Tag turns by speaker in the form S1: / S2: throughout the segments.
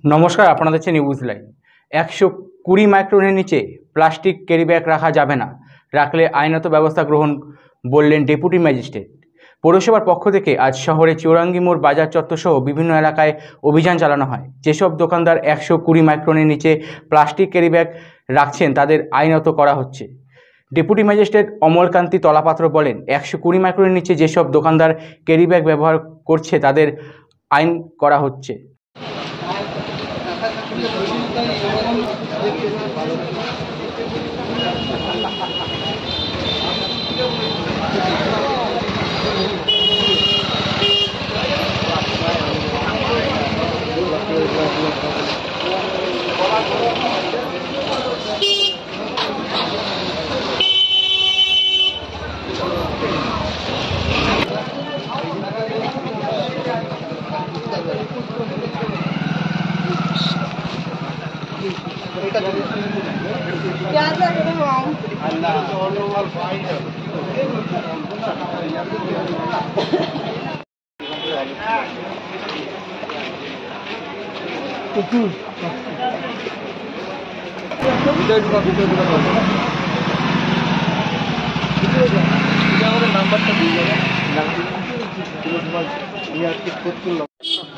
S1: নমস্কার, আপনারা দেখছেন নিউজ লাইভ। 120 মাইক্রনের নিচে প্লাস্টিক ক্যারিব্যাগ রাখা যাবে না, রাখলে আইনত ব্যবস্থা গ্রহণ বললেন ডেপুটি ম্যাজিস্ট্রেট। পৌরসভার পক্ষ থেকে আজ শহরে চৌরাঙ্গি মোড়, বাজার চত্বর সহ বিভিন্ন এলাকায় অভিযান চালানো হয়। যেসব দোকানদার 120 মাইক্রনের নিচে প্লাস্টিক ক্যারিব্যাগ রাখছেন তাদের আইনত করা হচ্ছে। ডেপুটি ম্যাজিস্ট্রেট অমলকান্তি তলাপাত্র বলেন, 120 মাইক্রনের নিচে যেসব দোকানদার ক্যারিব্যাগ ব্যবহার করছে তাদের আইন করা হচ্ছে।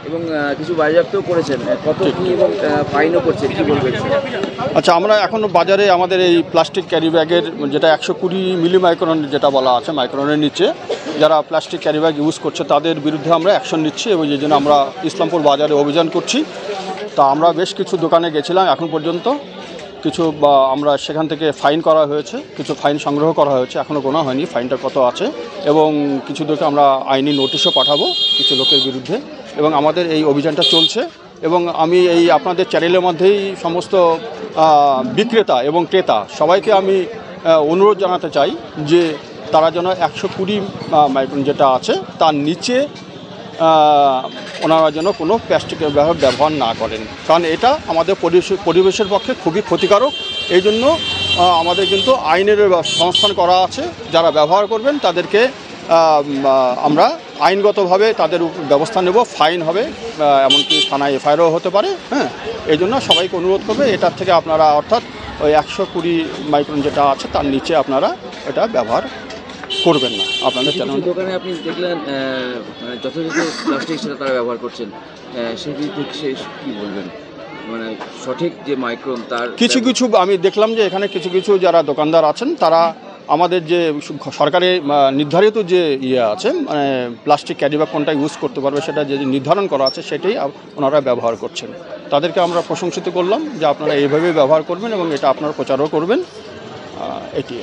S2: এবং কিছু বাজেয়াপ্তও করেছেন, কত কি এবং ফাইনও করছেন, কি বলবেন?
S3: আচ্ছা, আমরা এখন বাজারে আমাদের এই প্লাস্টিক ক্যারি ব্যাগের যেটা 120 মিলি মাইক্রন যেটা বলা আছে, মাইক্রনের নিচে যারা প্লাস্টিক ক্যারি ব্যাগ ইউজ করছে তাদের বিরুদ্ধে আমরা অ্যাকশন নিচ্ছি এবং এই জন্য আমরা ইসলামপুর বাজারে অভিযান করছি। তা আমরা বেশ কিছু দোকানে গেছিলাম, এখন পর্যন্ত কিছু আমরা সেখান থেকে ফাইন করা হয়েছে, কিছু ফাইন সংগ্রহ করা হয়েছে, এখনও গোনা হয়নি ফাইনটা কত আছে, এবং কিছু লোকে আমরা আইনি নোটিশও পাঠাবো কিছু লোকের বিরুদ্ধে, এবং আমাদের এই অভিযানটা চলছে। এবং আমি এই আপনাদের চ্যানেলের মধ্যেই সমস্ত বিক্রেতা এবং ক্রেতা সবাইকে আমি অনুরোধ জানাতে চাই যে তারা যেন 120 মাইক্রন যেটা আছে তার নিচে ওনারা যেন কোনো প্লাস্টিকের ব্যবহার না করেন, কারণ এটা আমাদের পরিবেশের পক্ষে খুবই ক্ষতিকারক। এই জন্য আমাদের কিন্তু আইনের সংস্থান করা আছে, যারা ব্যবহার করবেন তাদেরকে আমরা আইনগতভাবে তাদের ব্যবস্থা নেব, ফাইন হবে, এমনকি থানায় এফআইআরও হতে পারে। হ্যাঁ, এই জন্য সবাইকে অনুরোধ করবে এটার থেকে আপনারা, অর্থাৎ ওই 120 মাইক্রন যেটা আছে তার নিচে আপনারা এটা ব্যবহার করবেন না। আপনাদের
S2: দোকানে আপনি দেখলেন যথাযথ প্লাস্টিক সেটা তারা ব্যবহার করছেন, সেই দিক থেকে কী বলবেন? মানে সঠিক যে মাইক্রন তার
S3: কিছু আমি দেখলাম যে এখানে কিছু যারা দোকানদার আছেন তারা আমাদের যে সরকারের নির্ধারিত যে আছে, মানে প্লাস্টিক ক্যারি ব্যাগ কোনটা ইউজ করতে পারবে সেটা যে নির্ধারণ করা আছে সেটাই ওনারা ব্যবহার করছেন। তাদেরকে আমরা প্রশংসিত করলাম যে আপনারা এইভাবেই ব্যবহার করবেন এবং এটা আপনারা প্রচারও করবেন, এটি।